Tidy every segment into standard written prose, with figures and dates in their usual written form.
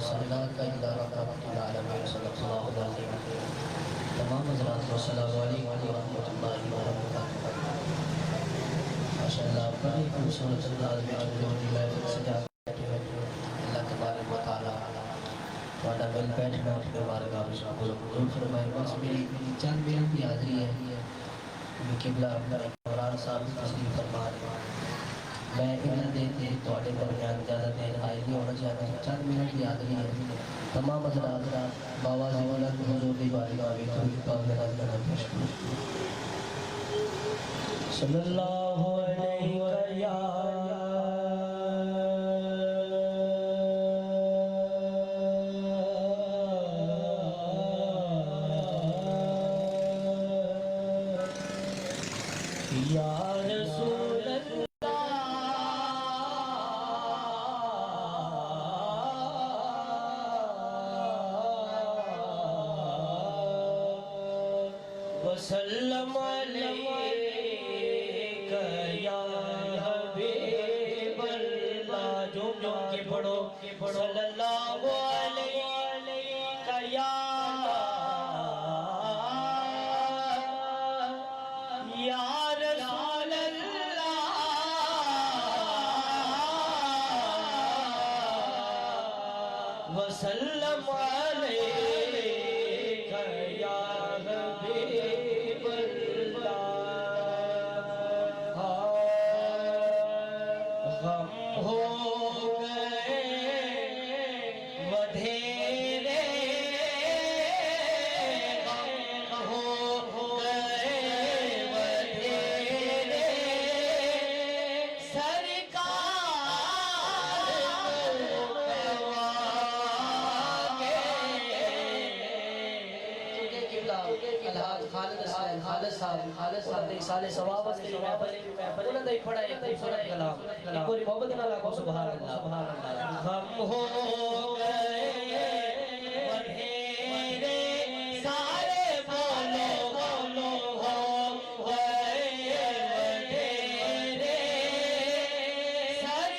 मुसल्लात का इदारा रहमतुल आलमीन सल्लल्लाहु अलैहि वसल्लम। तमाम हज़रात को अस्सलामु अलैकुम व रहमतुल्लाहि व बरकातुहू। माशाअल्लाह बड़ी खूबसूरत अंदाज में जो महफिल सजा बैठे हुए अल्लाह तबारक व तआला वादा मिल बैठना अपने बारगाह में कबूल फरमाए। बस मेरी चंद मिनट की हाज़िरी है किबला अपना इमरान साहब तस्लीम फरमा रहे। मैं इन्हें देते थोड़े दरमियान ज़्यादा देर हाई नहीं होना चाहता। चंद मिनट की हाज़िरी है। तमाम हज़रात बाबा ज़िंदा को हुज़ूर की बारगाह में थोड़ी पागल पेश सल्लल्लाहु अलैहि या रसूल वसल्लम अलैका या हबीबल्लाह। जो के पढ़ो सल्लल्लाहु अलैका या रसूल अल्लाह वसल्लम अलैका या हबीबल्लाह। गम हो गए वधेरे हो गए वधेरे सरकार खालिद साहब ने साले सवाब से उन्होंने दे पढ़ा एक खूबसूरत कलाम पूरी मोहब्बत नाल को सुभान अल्लाह सुभान अल्लाह। गम हो गए वधेरे सारे बोलो बोलो हो गए वधेरे सरकार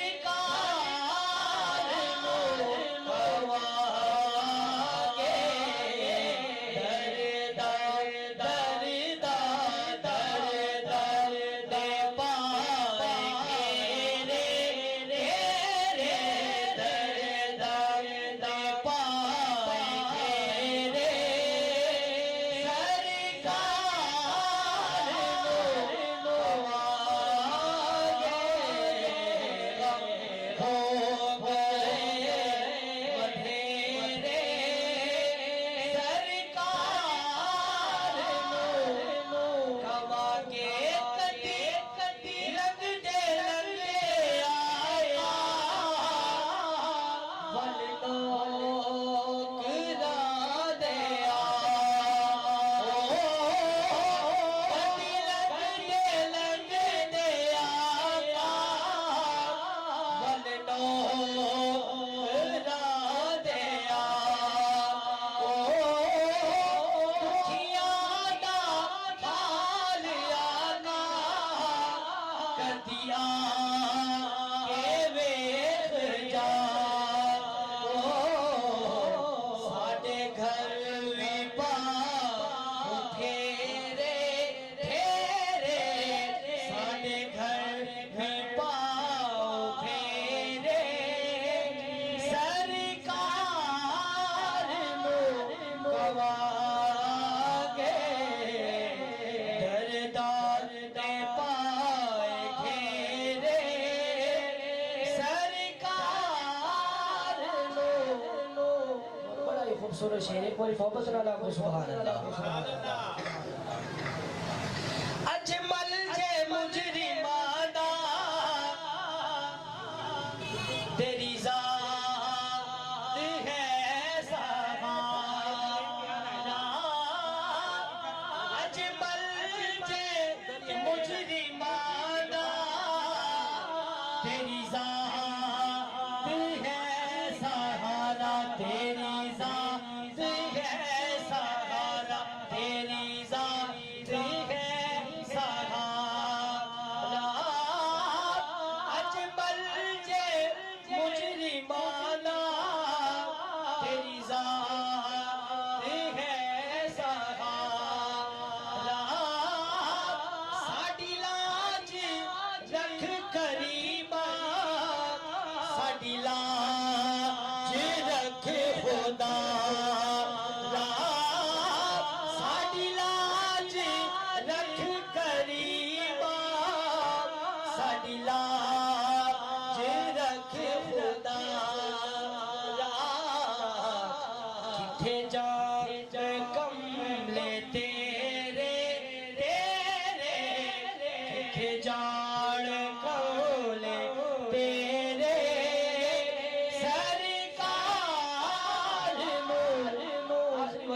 मुस्तफा खूबसूरत शेर एक बार मोहब्बत नाल को सुभान अल्लाह। अजमल जे मुजरिमाना तेरी ज़ात है सहारा। अजमल जे मुजरिमाना तेरी ज़ात है सहारा। तेरी ज़ात है सहारा तेरी ज़ात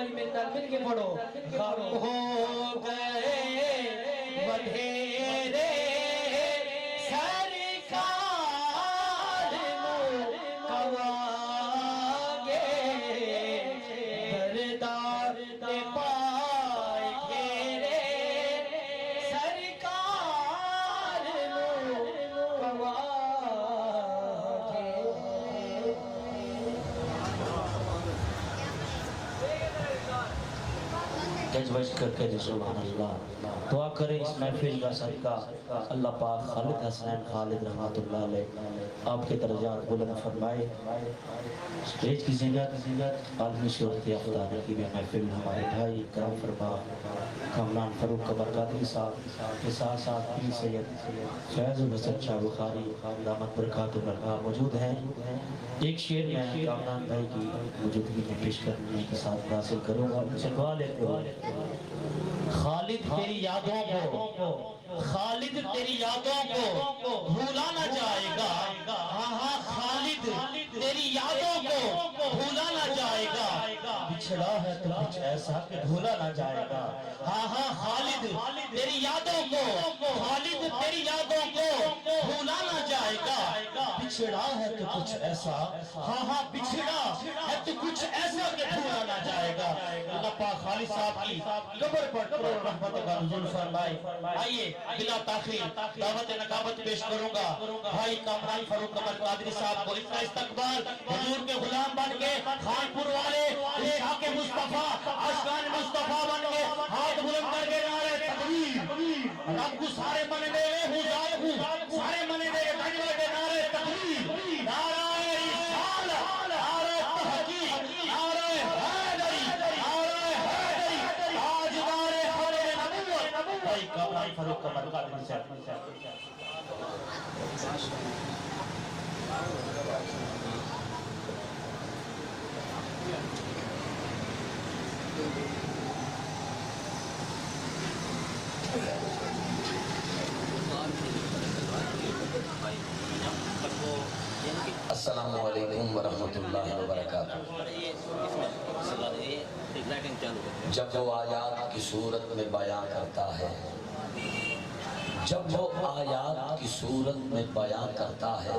बारी मेरे नाल मिल के पढ़ो। गम हो गए वधेरे सरकार कवागे दरदार ने पाए घेरे सरकार कवागे। गज बज करके सुभान अल्लाह। दुआ करें इस महफिल का सदका अल्लाह पाक खालिद हसनैन खालिद रहमतुल्लाह अलैह आपके दर्जात बुलंद फरमाए। स्टेज की ज़िन्नत आलमी शोहरत याफ्ता की भी महफिल हमारे भाई करम फरमा कामरान फरूक कमर कादरी साहब के साथ साथ पीर सैयद फैज़ुल हसन शाह बुखारी दामत बरकातुहुल्लाह मौजूद हैं। एक शेर में कामरान भाई की मौजूदगी में पेश करने के साथ हासिल करूँगा। उनसे दुआ लेते हो खालिद तेरी यादों को खालिद तेरी यादों को भूला ना जाएगा। हाँ हाँ खालिद तेरी यादों को भूला ना जाएगा। बिछड़ा है तो कुछ ऐसा कि भूला ना जाएगा। हाँ हाँ खालिद तेरी यादों को खालिद तेरी यादों को भूला ना जाएगा। बिछड़ा है तो कुछ ऐसा हाँ हाँ बिछड़ा है तो कुछ ऐसा कि भूला ना जाएगा। अल्लाह पाक खालिद साहब की कब्र पर रहमत का नुज़ूल फरमाए। आइए बिला ताखीर दावत नकाबत पेश करूंगा भाई कामरान फरूक कमर कादरी साहब को। इनका इस्तकबाल हुजूर के गुलाम बन के खानपुर वाले शाह के मुस्तफा आशिकान मुस्तफा बन के हाथ बुलंद करके नारे तकबीर रब को सारे मन दे हूं जाल हूं सारे मन दे तकबीर के नारे तकबीर नारे रिसाल नारे तहकीक नारे हैदरी नारे हैदरी ताजदार खाने नबूवत भाई कामरान फरूक कमर कादरी साहब। अस्सलामु अलैकुम वरहमतुल्लाहि वबरकातुहू। जब वो आयात की सूरत में बयां करता है जब वो आयात की सूरत में बयां करता है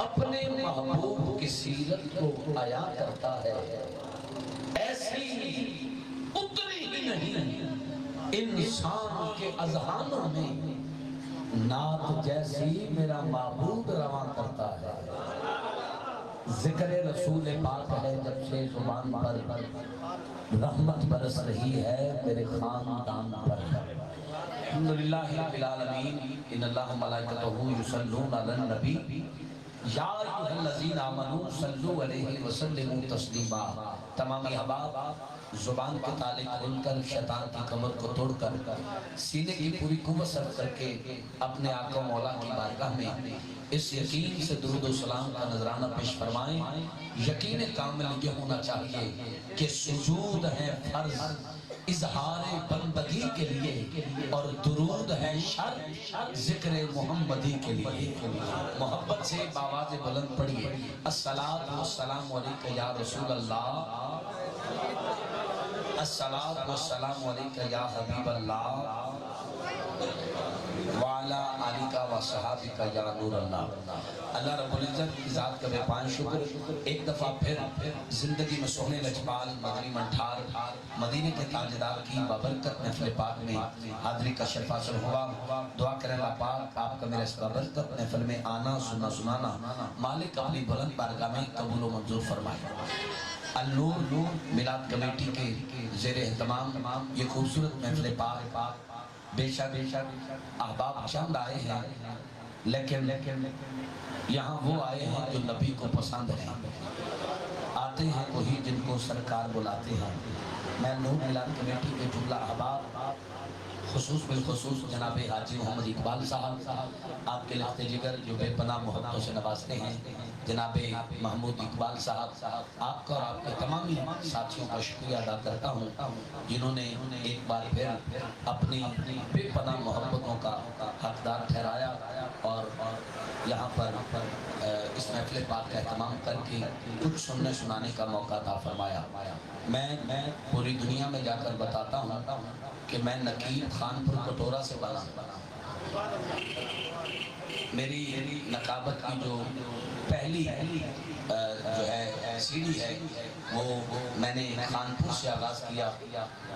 अपने महबूब की सीरत को आया करता है ऐसी उतनी ही नहीं इंसान के अज़हानों में नात जैसी मेरा महबूब रवा करता है। जिक्र रसूल पाक है जब से जुबान पर रहमत बरस रही है मेरे खानदान पर। अल्हम्दुलिल्लाह रब्बिल आलमीन इन्नल्लाह व मलाइकतहू युसल्लूना अलन नबी या अय्युहल्लज़ीना आमनू सल्लू अलैहि व सल्लिमू तस्लीमा। तमाम अहबाब जुबान के ताले खोलकर शैतान की कमर को तोड़कर सीने की पूरी कुव्वत सर्व करके अपने आका मौला की बारगाह में इस यकीन से दुरूद व सलाम का नजराना पेश फरमाएं। यकीन कामिल ये होना चाहिए कि सुजूद है फर्ज इजहार बंदगी के लिए और दुरूद है शर्त जिक्र मोहम्मदी के लिए। मोहब्बत से आवाज़ बुलंद पढ़िए अस्सलातु वस्सलामु अलैका या रसूल अल्लाह अस्सलातु वस्सलामु अलैका या हबीब अल्लाह वाला आलिका व सहाबिका या नूर अल्लाह। अल्लाह रब्बुल इज्जत की ज़ात का बेपान शुक्र एक दफ़ा फिर जिंदगी में सोहने लजपाल मदनी मंठार मदीने के ताजदार की बबरकत महफिल पाक में हाज़री का शर्फ हासिल हुआ। दुआ करें अल्लाह पाक आपका मेरे इस बबरकत महफिल में आना सुनना सुनाना मालिक अपनी बुलंद बारगाह में कबूल व मंजूर फरमाए। अल-नूर मिलाद कमेटी के ज़ेर एहतमाम ये खूबसूरत महफिल पाक बेशक अहबाब चंद आए हैं लेकिन यहाँ वो आए हैं जो नबी को पसंद हैं। आते हैं वही जिनको सरकार बुलाते हैं। मैं नूर मिलाद कमेटी के जुमला अहबाब खुसूस बिलखुसूस जनाब हाजी मोहम्मद इकबाल साहब, आपके लफ्ते जिगर जो बेपनाह मोहब्बतों से नवाजते हैं, जनाब महमूद इकबाल साहब, आपका और आपके तमाम साथियों का शुक्रिया अदा करता हूँ जिन्होंने एक बार फिर अपनी बेपनाह मोहब्बतों का हकदार ठहराया और यहाँ पर इस महफिल पाक का एहतमाम करके कुछ सुनने सुनाने का मौका अता फरमाया। मैं पूरी दुनिया में जाकर बताता हूँ कि मैं नकीब खानपुर कटोरा से बना। मेरी नकाबत की जो पहली जो है सीढ़ी है वो मैंने खानपुर से आगाज़ किया।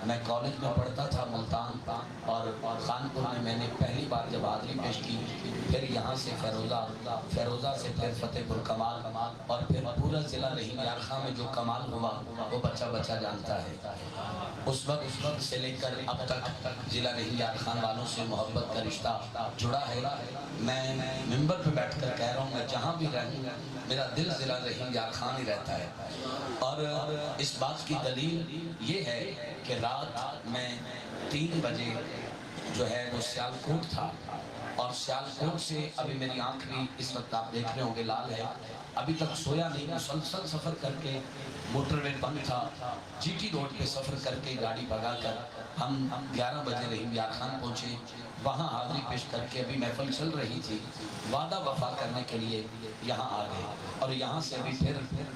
मैं कॉलेज में पढ़ता था मुल्तान, और खानपुर में मैंने पहली बार जब हाज़िरी पेश की, फिर यहाँ से फ़िरोज़ा से फिर फतेहपुर कमाल, और फिर पूरा ज़िला रहीम यार खां में जो कमाल हुआ वो बच्चा जानता है। उस वक्त से लेकर अब तक ज़िला रहीम यार खान वालों से मोहब्बत का रिश्ता जुड़ा है। मैं मिंबर पे बैठ कर कह रहा हूँ, मैं जहाँ भी रहूँ मेरा दिल ज़िला रहीम यार खान ही रहता है। और इस बात की दलील ये है कि रात में 3 बजे जो है वो सियालकोट था, और सियालकोट से अभी मेरी आंख भी इस वक्त आप देख रहे होंगे लाल है, अभी तक सोया नहीं। मुसलसल सफ़र करके मोटरवे बंद था, जीटी रोड पे सफ़र करके गाड़ी भगा कर हम 11 बजे रहीम यार खान पहुँचे। वहाँ हाज़िरी पेश करके अभी महफिल चल रही थी, वादा वफा करने के लिए यहाँ आ गए, और यहाँ से अभी फिर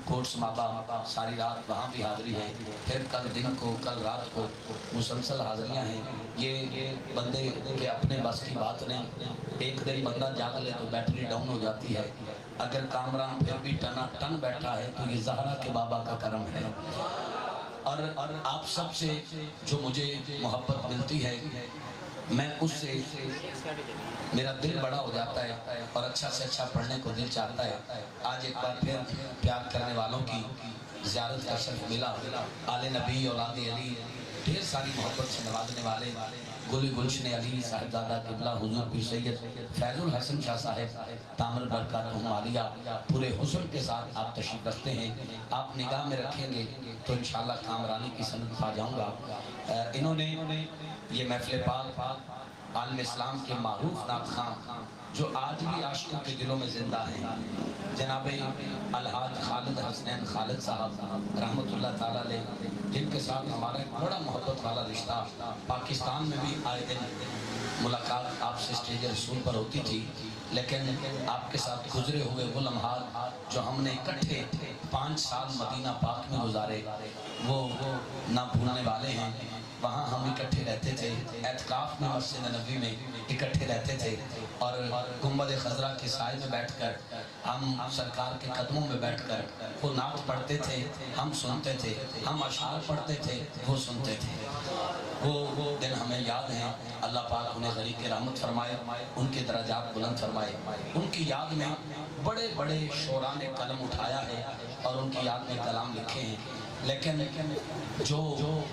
कोट समाबा सारी रात वहाँ भी हाज़िरी है। फिर कल दिन को कल रात को मुसलसल हाज़िरियाँ हैं। ये बंदे के अपने बस की बात नहीं। एक दिन बंदा जाग ले तो बैटरी डाउन हो जाती है, अगर कामरान फिर भी टन बैठा है तो ये ज़हरा के बाबा का करम है। और आप सब से जो मुझे मोहब्बत मिलती है, मैं उससे मेरा दिल बड़ा हो जाता है और अच्छा से अच्छा पढ़ने को दिल चाहता है। आज एक बार फिर प्यार करने वालों की ज़ियारत का शर्फ मिला। आले नबी औलाद अली, ढेर सारी मोहब्बत से नवाजने वाले गुल गुलशन अली साहिबजादा किबला हुजूर पीर सैयद फैजुल हसन शाह साहब तामल बरकातुहुम आलिया पूरे हुस्न के साथ आप तशरीफ रखते हैं। आप निगाह में रखेंगे तो इंशाअल्लाह कामरानी की सनत पा जाऊँगा। इन्होंने ये महफिल पाक आलम इस्लाम के मारूफ नात खां जो आज भी आशिकों के दिलों में जिंदा हैं, जनाब अलहाज खालिद हसनैन खालिद साहब रहमतुल्लाह ताला अलैह, जिनके साथ हमारा एक बड़ा मोहब्बत वाला रिश्ता, पाकिस्तान में भी आए दिन मुलाकात आपसे स्टेज रसूल पर होती थी, लेकिन आपके साथ गुजरे हुए वो लम्हात जो हमने इकट्ठे 5 साल मदीना पाक में गुजारे वो ना भूलने वाले हैं। वहाँ हम इकट्ठे रहते थे, एतकाफ में मस्जिद नबी में इकट्ठे रहते थे, और गुंबद खजरा के साए में बैठकर हम सरकार के कदमों में बैठकर वो नात पढ़ते थे, हम सुनते थे, हम अशार पढ़ते थे, वो सुनते थे। वो दिन हमें याद हैं। अल्लाह पाक उन्हें गरीब के रहमत फरमाए, उनके दर्जात बुलंद फरमाए। उनकी याद में बड़े बड़े शोरा ने कलम उठाया है और उनकी याद में कलाम लिखे हैं, लेकिन जो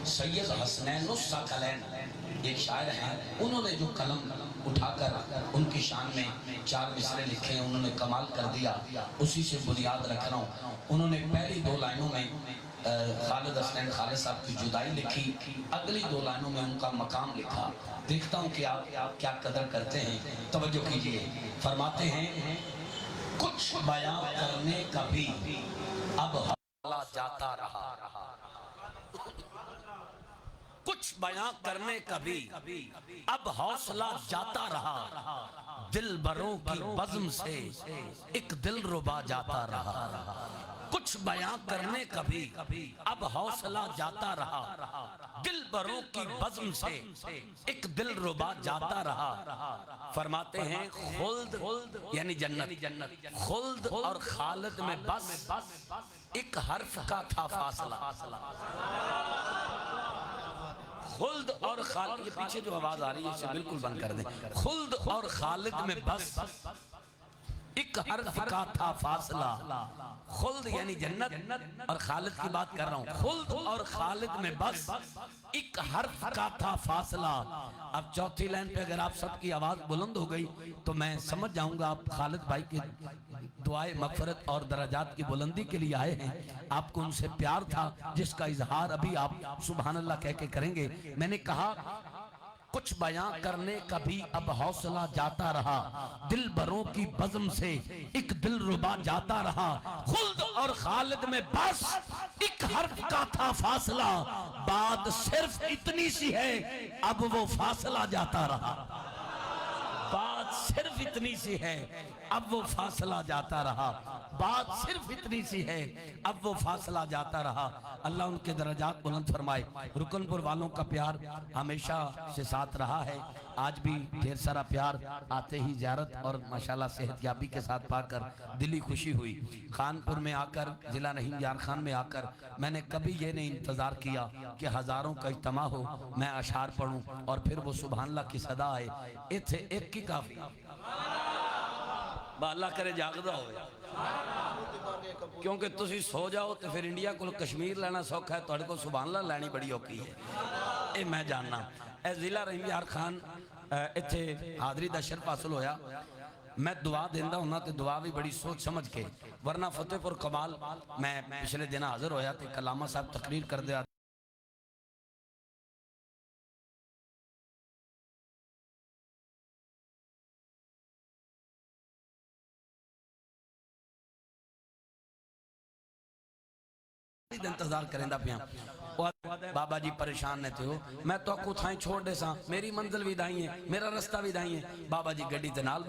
सैयद हसनैन साकलैन एक शायर हैं, उन्होंने जो कलम उठाकर उनकी शान में 4 मिसरे लिखे हैं, उन्होंने कमाल कर दिया। उसी से बुनियाद रख रहा हूँ। उन्होंने पहली 2 लाइनों में खालिद हसनैन खालिद साहब की जुदाई लिखी, अगली 2 लाइनों में उनका मकाम लिखा। देखता हूँ कि आप क्या कदर करते हैं। तवज्जो कीजिए, फरमाते हैं कुछ बयां करने का भी अब हौसला जाता रहा, कुछ बयां करने का भी अब हौसला जाता रहा, दिल बरों की बज़्म से एक दिल रुबा जाता रहा। कुछ बयां करने का भी अब हौसला जाता रहा, दिल बरों की बज़्म से एक दिल रुबा जाता रहा। फरमाते हैं खुल्द यानी जन्नत, खुल्द और खालिद में बस एक हर्फ का था फासला। खुल्द और खालिद, ये पीछे जो आवाज आ रही है इसे बिल्कुल बंद कर दें। खुल्द और खालिद में बस एक हर्फ का था फासला। खुल्द यानी जन्नत और खालिद की बात कर रहा हूँ। खुल्द और खालिद में बस एक हर्फ का था फासला। अब चौथी लाइन पे अगर आप सबकी आवाज बुलंद हो गई तो मैं समझ जाऊंगा आप खालिद भाई के दुआए मगफरत और दराजात की बुलंदी के लिए आए हैं। आपको उनसे प्यार था जिसका इजहार अभी आप सुभान अल्लाह कह के करेंगे। मैंने कहा कुछ बयां करने का भी अब हौसला जाता रहा, दिल बरों की बज़्म से एक दिल रुबा जाता रहा। खुल्द और खालिद में बस एक हर्फ का था फासला, बात सिर्फ इतनी सी है अब वो फासला जाता रहा। बात सिर्फ इतनी सी है अब वो फासला जाता रहा। बात सिर्फ इतनी सी है अब वो फासला जाता रहा। अल्लाह उनके दर्जात बुलंद फरमाए। रुकनपुर वालों का प्यार हमेशा से साथ रहा है, आज भी ढेर सारा प्यार, आते ही ज़ियारत और माशाल्लाह सेहतयाबी के साथ पाकर दिली खुशी हुई। खानपुर में आकर, जिला रहीम यार खान में आकर मैंने कभी ये नहीं इंतज़ार किया कि हज़ारों का इज्तिमा हो, मैं अशार पढ़ूं और फिर वो सुभान अल्लाह की सदा आए। इत्थे एक की काफ़ी, अल्लाह करे जागदा हो, क्योंकि तुसी सो जाओ तो फिर इंडिया को कश्मीर लेना सौखा है, तुहाडे को सुभान अल्लाह लैनी बड़ी औखी है, ये मैं जानना। ए जिला रहीम यार खान इत्थे हाज़री दा शर्फ हासिल होया। मैं दुआ देंदा हुन्ना ते दुआ भी बड़ी सोच समझ के, वरना फतेहपुर कमाल मैं पिछले दिन हाजिर होया ते कलामा साहब तकरीर कर दिया। इंतजार करेंदा पिया, बाबा जी परेशान ने थे हो, मैं तो को थाई छोड़ दे सा, मेरी मंजिल भी दाई है, मेरा रास्ता भी दाई है। बाबा जी गड्डी दे नाल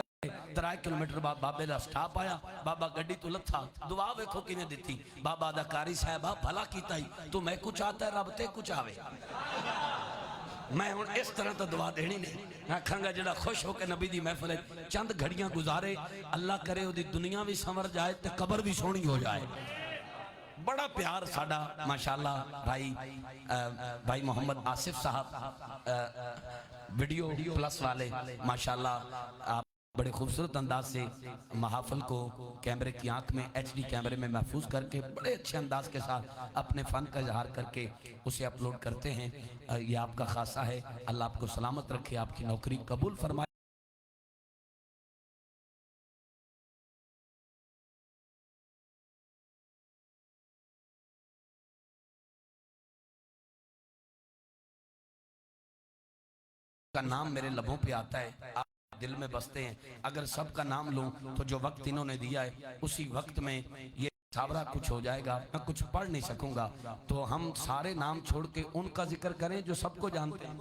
3 किलोमीटर बाद बाबे दा स्टॉप आया, बाबा गड्डी तो लथा, दुआ वेखो किने दिती। बाबा दा कारी साहब भला कीता ही, तू मैं कुछ आता है रब ते कुछ आवे। मैं हुण इस तरह तो दुआ देनी नहीं, आखांगा जेड़ा खुश होकर नबी दी महफिल चंद घड़ियां गुजारे, अल्लाह करे ओदी दुनिया भी संवर जाए ते कबर भी सोहनी हो जाए। बड़ा प्यार साडा माशाल्लाह भाई मोहम्मद आसिफ साहब वीडियो प्लस वाले माशाल्लाह, आप बड़े खूबसूरत अंदाज से महाफिल को कैमरे की आंख में HD कैमरे में महफूज करके बड़े अच्छे अंदाज के साथ अपने फ़न का इजहार करके उसे अपलोड करते हैं। ये आपका खासा है, अल्लाह आपको सलामत रखे, आपकी नौकरी कबूल फरमाए। का नाम मेरे लबों पे आता है, आप दिल में बसते हैं। अगर सबका नाम लूं तो जो वक्त इन्होंने दिया है उसी वक्त में ये साबरा कुछ हो जाएगा, मैं कुछ पढ़ नहीं सकूंगा। तो हम सारे नाम छोड़ के उनका जिक्र करें जो सबको जानते हैं।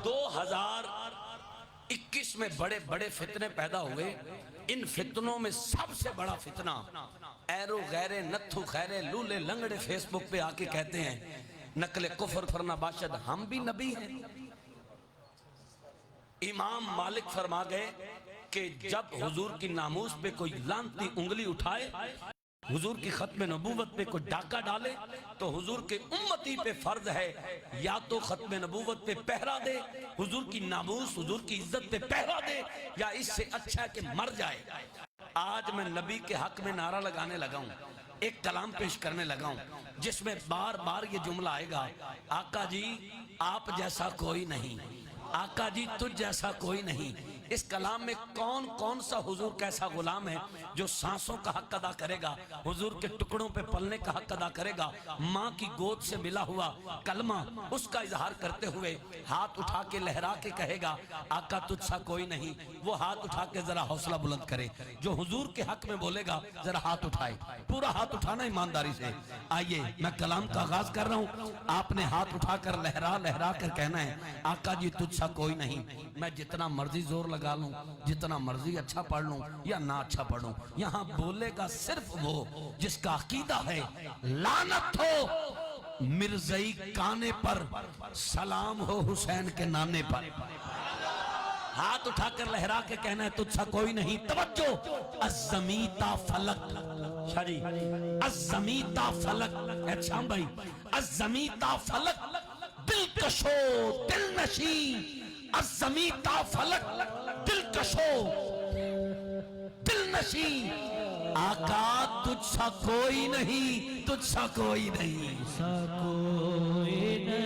2021 में बड़े बड़े फितने पैदा हुए, इन फितनों में सबसे बड़ा फितना एरो गैरे नत्थु खैरे लूले लंगड़े फेसबुक पे आके कहते हैं नकले कुफर फरना बाशद हम भी नबी हैं। इमाम मालिक फरमा गए कि जब हुजूर की नामूस पे कोई लानती उंगली उठाए, हुजूर की खत्म नबूवत पे कोई डाका डाले, तो हुजूर के उम्मती पे फर्ज है या तो खत्म नबूवत पे पहरा दे, हुजूर की नामूस हुजूर की इज्जत पे पहरा दे, या इससे अच्छा है कि मर जाए। आज मैं नबी के हक में नारा लगाने लगा हूं, एक कलाम पेश करने लगा हूं जिसमें बार बार ये जुमला आएगा, आका जी आप जैसा कोई नहीं, आका जी तुझ जैसा कोई नहीं। इस कलाम में कौन कौन सा हुजूर कैसा गुलाम है जो सांसों का हक अदा करेगा, हुजूर के टुकड़ों पे पलने का हक अदा करेगा, माँ की गोद से मिला हुआ कलमा उसका इजहार करते हुए हाथ उठा के लहरा के कहेगा आका तुझसा कोई नहीं। वो हाथ उठा के जरा हौसला बुलंद करे, जो हुजूर के हक में बोलेगा जरा हाथ उठाए, पूरा हाथ उठाना ईमानदारी से। आइए मैं कलाम का आगाज कर रहा हूँ, आपने हाथ उठाकर लहरा लहरा कर कहना है आका जी तुझसा कोई नहीं। मैं जितना मर्जी जोर लगा लूं, जितना मर्जी अच्छा पढ़ लूं या ना अच्छा पढ़ूं, यहाँ बोलेगा सिर्फ वो जिसका अकीदा है लानत हो मिर्ज़ई काने पर, सलाम हो हुसैन के नाने पर। हाथ उठाकर लहरा के कहना है तुझसा कोई नहीं। तवज्जो, अज़्ज़मीता फलक, शाजी अज़्ज़मीता फलक, अच्छा भाई अज़्ज़मीता फलक दिलकशो दिलनशी, अज़्ज़मीता फलक दिलकशो दिलनशी, आका तुझसा कोई नहीं, तुझसा कोई नहीं,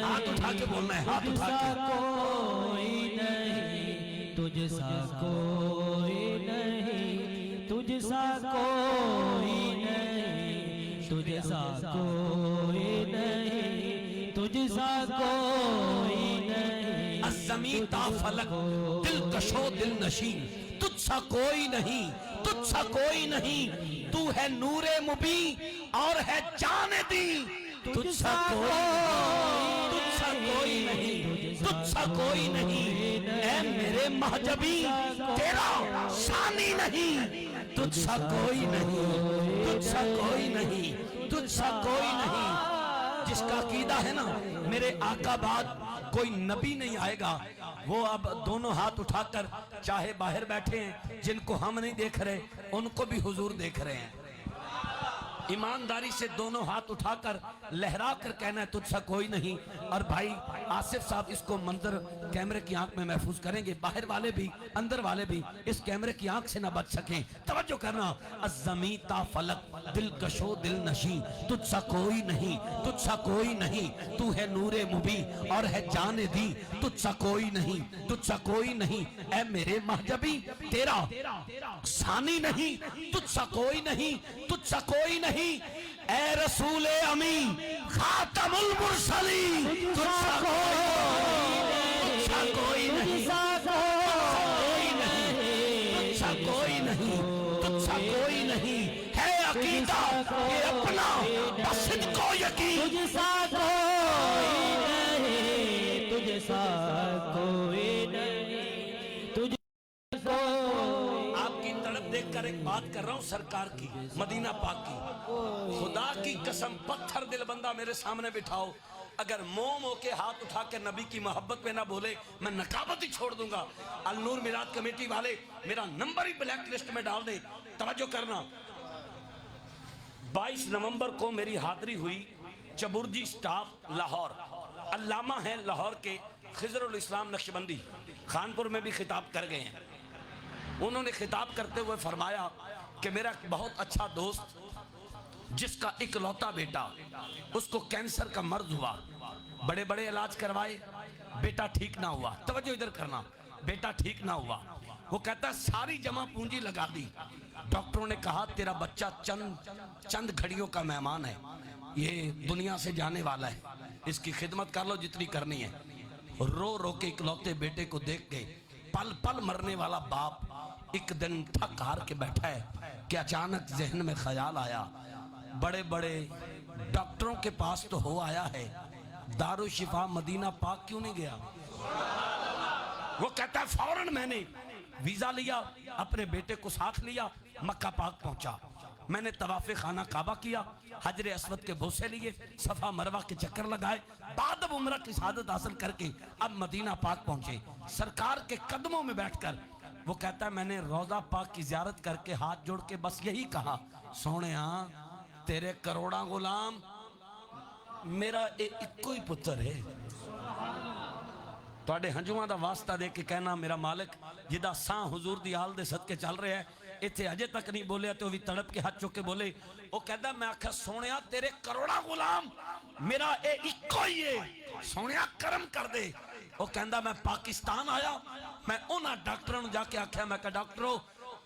हाथ उठा के बोलना है, हाथ उठा के कोई नहीं, तुझसा कोई नहीं, तुझसा कोई नहीं, तुझसा कोई नहीं, तुझसा कोई नहीं। जमीता फलक दिल कशो दिल नशी, तुझसा कोई नहीं, तुझसा कोई नहीं, तू है नूरे मुबी और है जाने दी, तुझसा कोई नहीं, तुझसा कोई नहीं, ऐ मेरे महजबी तेरा शानी नहीं, तुझसा कोई नहीं, तुझसा कोई नहीं, तुझसा कोई नहीं। जिसका अकीदा है ना मेरे आका बाद कोई नबी नहीं आएगा, वो अब दोनों हाथ उठाकर, चाहे बाहर बैठे हैं जिनको हम नहीं देख रहे उनको भी हुजूर देख रहे हैं, ईमानदारी से दोनों हाथ उठाकर लहरा कर कहना है तुझसा कोई नहीं। और भाई आसिफ साहब इसको मंजर कैमरे की आंख में महफूज करेंगे, बाहर वाले भी अंदर वाले भी इस कैमरे की आंख से ना बच सकें। तवज्जो करना, अज़मीता फलक दिल कशो दिल नशी, तुझसा कोई नहीं, तुझसा कोई नहीं, तू है नूरे मुबी और है जाने दी, तुझसा कोई नहीं, तुझसा कोई नहीं, ऐ मेरे महजबी तेरा सानी नहीं, तुझसा कोई नहीं, तुझसा कोई नहीं, ऐ रसूले अमी खातमुल मुरसलीन, तुझसा कोई नहीं, तुझसा कोई नहीं, तुझसा कोई नहीं, है अकीदा ये अपना बस इनको यकीन, तुझसा कोई नहीं, तुझसा कोई नहीं, तुझको आपकी तड़प देखकर एक बात कर रहा हूं सरकार की, मदीना पाक की, खुदा की कसम पत्थर दिल बंदा मेरे सामने बिठाओ, अगर मोम होके हाथ उठा के नबी की मोहब्बत पे ना बोले मैं नकाबत ही छोड़ दूंगा। अल नूर मिलाद कमेटी वाले मेरा नंबर ही ब्लैक लिस्ट में डाल दे। तवज्जो करना, 22 नवंबर को मेरी हाजिरी हुई चबुर्जी स्टाफ लाहौर, अल्लामा है लाहौर के खिजरुल इस्लाम नक्शबंदी, खानपुर में भी खिताब कर गए हैं। उन्होंने खिताब करते हुए फरमाया कि मेरा बहुत अच्छा दोस्त जिसका इकलौता बेटा, उसको कैंसर का मर्ज हुआ, बड़े बड़े इलाज करवाए, बेटा ठीक ना हुआ। तवज्जो इधर करना, बेटा ठीक ना हुआ। वो कहता सारी जमा पूंजी लगा दी, डॉक्टरों ने कहा तेरा बच्चा चंद घड़ियों का मेहमान है, ये दुनिया से जाने वाला है, इसकी खिदमत कर लो जितनी करनी है। रो रो के इकलौते बेटे को देख के पल पल मरने वाला बाप एक दिन थक हार के बैठा है कि अचानक जहन में ख्याल आया, बड़े बड़े डॉक्टरों के पास तो हो आया है, दारू शिफा मदीना पाक क्यों नहीं गया। वो कहता है फौरन मैंने वीजा लिया, अपने बेटे को साथ लिया, मक्का पाक पहुंचा, मैंने तवाफ़े खाना काबा किया, हजरे अस्वद के बोसे लिए, सफा मरवा के चक्कर लगाए, बाद अब उम्रा की सादत हासिल करके अब मदीना पाक पहुंचे। सरकार के कदमों में बैठकर वो कहता है मैंने रोजा पाक की ज़ियारत करके हाथ जोड़ के बस यही कहा, सोने तेरे करोड़ा गुलाम मेरा इक्को ही पुत्र है। तुहाडे हंजुआं दा वास्ता दे के कहना मेरा मालिक जिदा सां हुजूर दी आल दे सदके चल रहा है, इत्थे अजे तक नहीं बोलिया तो भी तड़प के हाथ चुक के बोले। वो कहता मैं आख्या सोनिया तेरे करोड़ा गुलाम मेरा ए इक्को ही है, सोनिया करम कर दे। वो कहता मैं पाकिस्तान आया, मैं उन्हां डॉक्टरों जाके आख्या, मैं कहा डॉक्टरों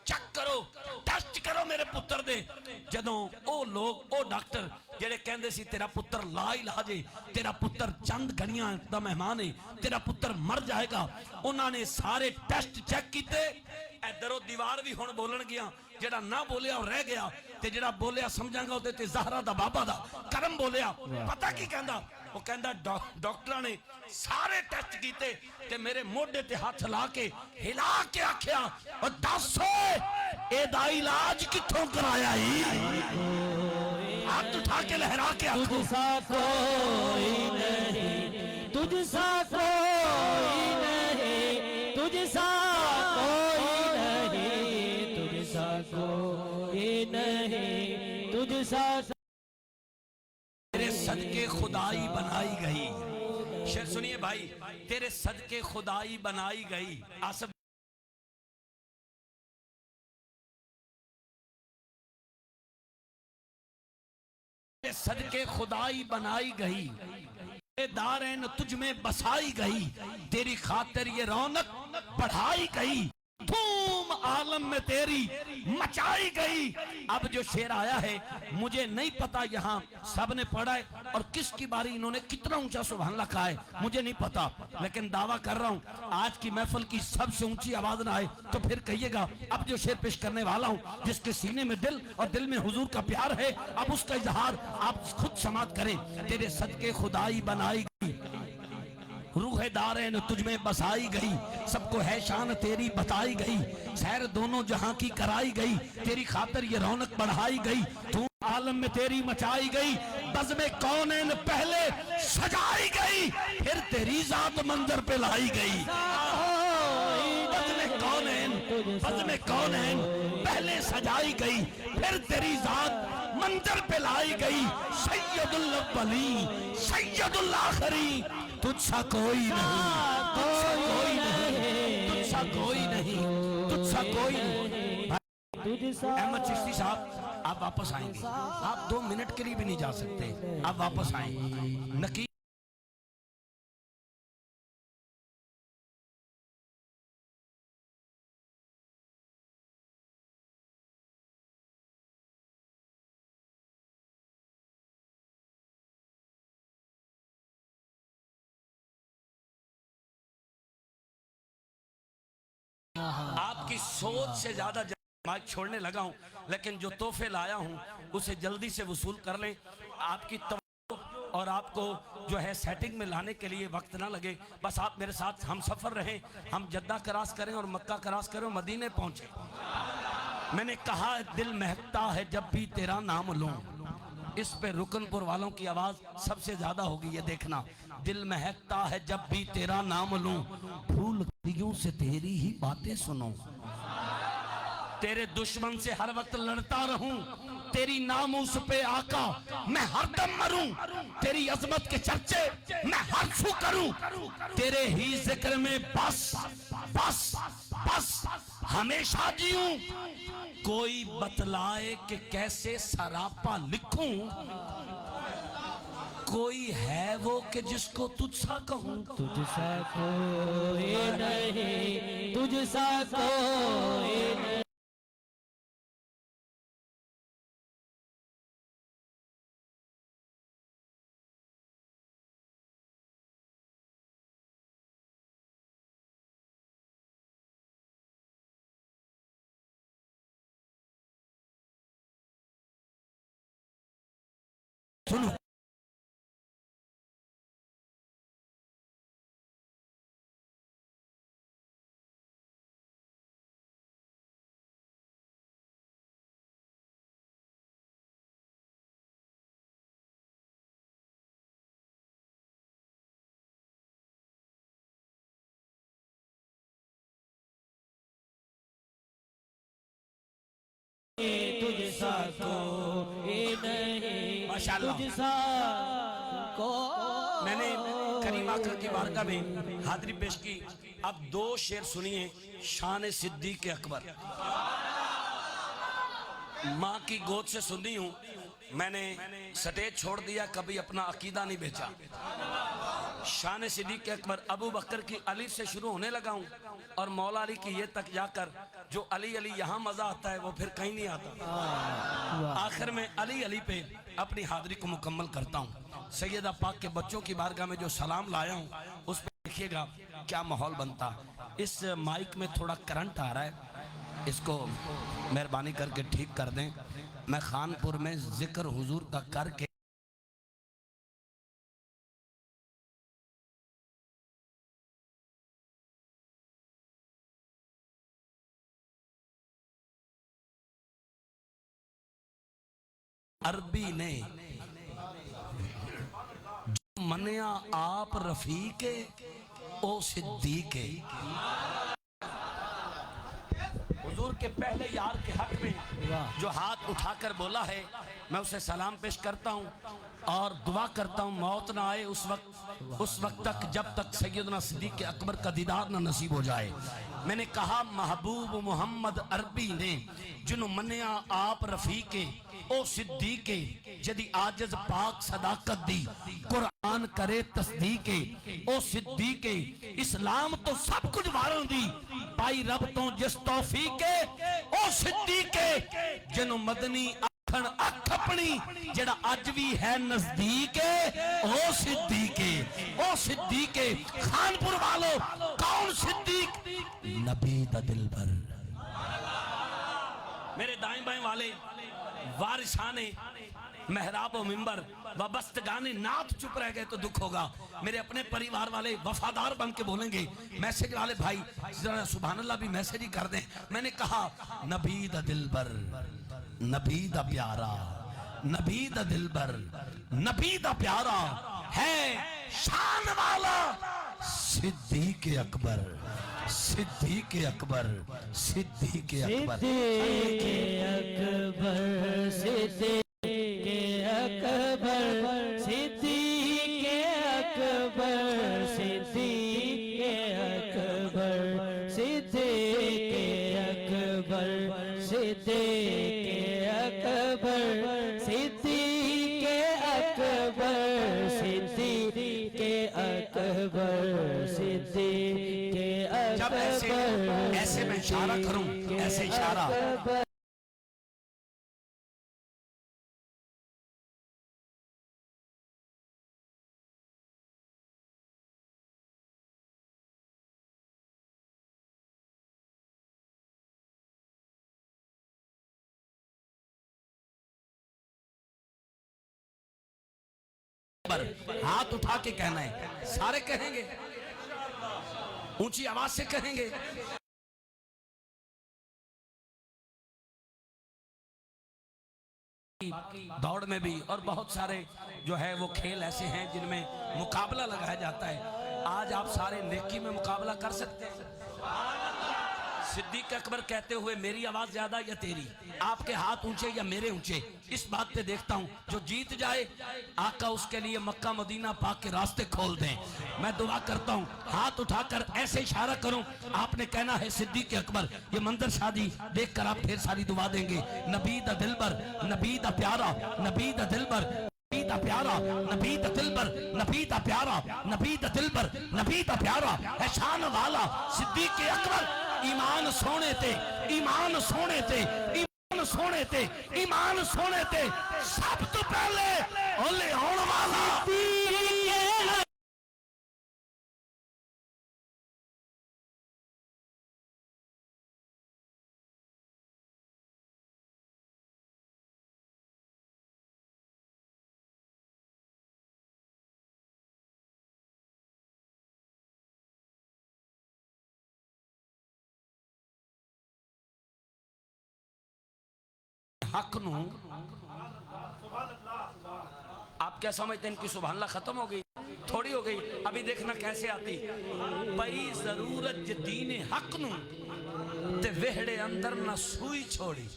चेक करो, टेस्ट करो मेरे पुत्र दे। जदों ओ लोग ओ डॉक्टर जेड़े कहंदे सी तेरा पुत्र ला इलाज है, तेरा पुत्र चंद घड़ियां दा मेहमान है, तेरा पुत्र मर जाएगा, उन्होंने सारे टेस्ट चेक किए। इधरों दीवार भी हुण बोलन गया, जेड़ा ना बोलिया रह गया, ते जेड़ा बोलिया समझांगा ओदे ते ज़हरा दा बाबा दा करम बोलिया। पता की कहंदा, वो कहंदा डॉक्टरां ने सारे टेस्ट किए ते मेरे मोढे ते हाथ ला के हिला के आख्या ओ दसो एदा इलाज कित्थों कराया ही। हाथ उठा के लहरा के आखो तुझसा कोई नहीं, तुझसा कोई नहीं, तुझसा कोई नहीं, तुझसा कोई नहीं, तुझसा तेरे सदके खुदाई बनाई गई। शेर सुनिए भाई, तेरे सदके खुदाई बनाई गई। आसफ सदके खुदाई बनाई गई, दारेन तुझ में बसाई गई, तेरी खातिर ये रौनक बढ़ाई गई। धूम आलम में तेरी मचाई गई। अब जो शेर आया है मुझे नहीं पता यहाँ सब ने पढ़ा है और किसकी बारी इन्होंने कितना ऊंचा सुभान अल्लाह कहा है मुझे नहीं पता, लेकिन दावा कर रहा हूँ आज की महफिल की सबसे ऊंची आवाज ना आए तो फिर कहिएगा। अब जो शेर पेश करने वाला हूँ जिसके सीने में दिल और दिल में हुजूर का प्यार है, अब उसका इजहार आप खुद समात करें। तेरे सदके खुदाई बनाई गई, रूहेदारे ने तुझ में बसाई गई, सबको है शान तेरी बताई गई, सैर दोनों जहां की कराई गई, तेरी खातिर ये रौनक बढ़ाई गई, तू आलम में तेरी मचाई गई, बज़्म कौनैन पहले सजाई गई, फिर तेरी जात मंजर पे लाई गई। बज़्म कौनैन पहले सजाई गई, फिर तेरी जात मंजर पे लाई गई, सैयदुल अव्वलीन सैयदुल आखिरीन, तुझसा कोई नहीं, तुझसा कोई नहीं, तुझसा कोई नहीं, तुझसा कोई नहीं। अहमद चिश्ती साहब आप वापस आएंगे, आप 2 मिनट के लिए भी नहीं जा सकते, आप वापस आएंगे। नकीब आपकी सोच से ज्यादा माइक छोड़ने लगा हूं, लेकिन जो तोहफे लाया हूं उसे जल्दी से वसूल कर लें। आपकी तवज्जो और आपको जो है सेटिंग में लाने के लिए वक्त ना लगे, बस आप मेरे साथ हम सफर रहें, हम जद्दा क्रॉस करें और मक्का क्रॉस करें और मदीने पहुंचे। मैंने कहा दिल महकता है जब भी तेरा नाम लूं, इस पे रुकनपुर वालों की आवाज सबसे ज्यादा होगी, ये देखना। दिल महकता है जब भी तेरा नाम लूं, फूल कलियों से तेरी ही बातें सुनो, तेरे दुश्मन से हर वक्त लड़ता रहूं, तेरी नामूस पे आका मैं हरदम मरूं, तेरी अजमत के चर्चे मैं हर छू करूं, तेरे ही जिक्र में बस बस बस हमेशा जीऊं, कोई बतलाए कि कैसे सरापा लिखूं, कोई है वो कि जिसको तुझसा कहूं, तुझसा कोई नहीं, तुझसा कोई नहीं। सुनो तुझसा कोई नहीं, माशाअल्लाह। तुझसा को मैंने करीम आका की बारगाह में हाजिरी पेश की। अब 2 शेर सुनिए शान सिद्दीक अकबर। माँ की गोद से सुनी हूँ, मैंने स्टेज छोड़ दिया, कभी अपना अकीदा नहीं बेचा। शान सिद्दीक अकबर अबू बकर की अली से शुरू होने लगा हूँ और मौला अली की ये तक जाकर जो अली अली यहाँ मजा आता है वो फिर कहीं नहीं आता। आखिर में अली अली पे अपनी हाजिरी को मुकम्मल करता हूँ। सैयदा पाक के बच्चों की बारगाह में जो सलाम लाया हूँ उस पर देखिएगा क्या माहौल बनता। इस माइक में थोड़ा करंट आ रहा है, इसको मेहरबानी करके ठीक कर दें। मैं खानपुर में जिक्र हुजूर का करके अरबी ने मनिया आप रफीके ओ सिद्दीके, हुजूर के पहले यार के हक में जो हाथ उठाकर बोला है मैं उसे सलाम पेश करता हूँ और दुआ करता हूँ मौत ना आए उस वक्त तक जब तक सैयदना सिद्दीक अकबर का दीदार न नसीब हो जाए। मैंने कहा महबूब मोहम्मद अरबी ने जिन्हों मनिया आप रफीके ओ सिद्दीके, जदी आजिज पाक सदाकत दी कुरान करे तस्दीके ओ सिद्दीके, इस्लाम तो सब कुछ वारों दी पाई रब तो जिस तौफीके ओ सिद्दीके जिन्हों मदनी आखण अख अपनी जेड़ा अज भी है नजदीक ओ सिद्दीके खानपुर वालों कौन सिद्दीक नबी दा दिलबर मेरे दाएं बाएं वाले वारिसाने मेहराब और मिंबर वबस्तगाने नात चुप रह गए तो दुख होगा। मेरे अपने परिवार वाले वफादार बन के बोलेंगे। मैसेज वाले भाई जरा सुभान अल्लाह भी मैसेज ही कर दें। मैंने कहा नबी दा दिलबर नबी दा प्यारा नबी दा दिलबर नबी दा प्यारा है शान वाला सिद्दीक अकबर सिद्दीक अकबर सिद्दीक अकबर जब ऐसे मैं इशारा करूं ऐसे इशारा हाथ उठा के कहना है। सारे कहेंगे ऊंची आवाज से कहेंगे। दौड़ में भी और बहुत सारे जो है वो खेल ऐसे हैं जिनमें मुकाबला लगाया जाता है। आज आप सारे नेकी में मुकाबला कर सकते हैं। सिद्दीक अकबर कहते हुए मेरी आवाज ज्यादा या तेरी, आपके हाथ ऊंचे या मेरे ऊंचे, इस बात पे देखता हूं। जो जीत जाए आका उसके लिए मक्का मदीना पाक के रास्ते खोल दें। मैं दुआ करता हूं हाथ उठाकर ऐसे इशारा करूं, आपने कहना है सिद्दीक अकबर। ये मंजर शादी देखकर आप फिर सारी दुआ देंगे। नबी दा दिलबर नबी दा प्यारा नबी दा दिलबर नबी दा प्यारा नबी दा दिलबर नबी दा प्यारा नबी दा दिलबर नबी दा प्यारा है शान वाला सिद्दीक अकबर। ईमान सोने ते ईमान सोने ते ईमान सोने ते ईमान सोने ते सब तो पहले ओले होने वाला हक नू। आप क्या समझते हैं इनकी सुभान अल्लाह खत्म हो गई? थोड़ी हो गई। अभी देखना कैसे आती। पई जरूरत दीन हक नू ते वेहड़े अंदर ना सुई छोड़ी।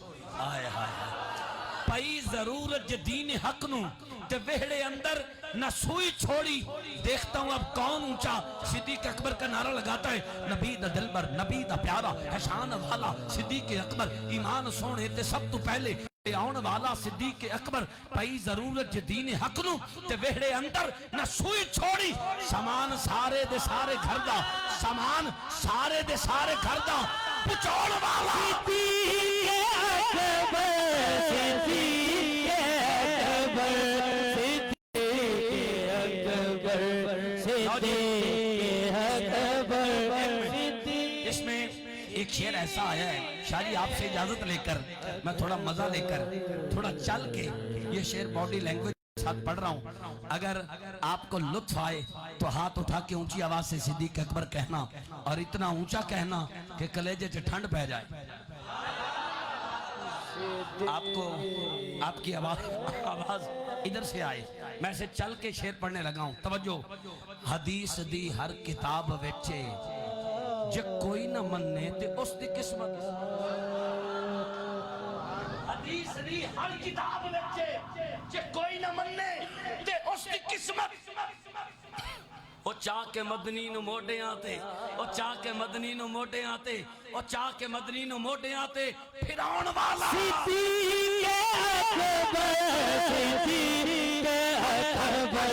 आय हाय पई जरूरत दीन हक नू ते वेहड़े अंदर ना सुई छोड़ी। देखता हूं अब कौन ऊंचा सिद्दीक अकबर का नारा लगाता है। नबी दा दिलबर नबी दा प्यारा है शान वाला सिद्दीक अकबर। ईमान सोने ते सब तो पहले आने वाला सिद्दीक अकबर। पई जरूरत दीन हक नू ते वेहड़े अंदर ना सुई छोड़ी। समान सारे दे सारे घर दा समान सारे दे सारे घर दा पुचौड़ वाला सिद्दीक अकबर सिद्दीक अकबर इसमें एक शेर ऐसा आया है शायरी आपसे इजाजत लेकर मैं थोड़ा मजा लेकर थोड़ा चल के ये शेर बॉडी लैंग्वेज के साथ पढ़ रहा हूं। अगर आपको लुत्फ आए तो हाथ उठा के ऊंची आवाज से सिद्दीक अकबर कहना और इतना ऊंचा कहना कि कलेजे से ठंड पै जाए। आपको आपकी आवाज इधर से आए। मैं से चल के शेर पढ़ने लगा हूं। तवज्जो। हदीस दी हर किताब विचे जे कोई ना मन्ने ते उसकी किस्मत। हदीस दी हर किताब विचे जे कोई ना मन्ने ते उसकी किस्मत। ओ चाह के मदनी नु मोटे आते ओ चाह के मदनी नु मोटे आते ओ चाह के मदनी नु मोटे आते फिर आउण वाला सिद्दीक अकबर सिद्दीक अकबर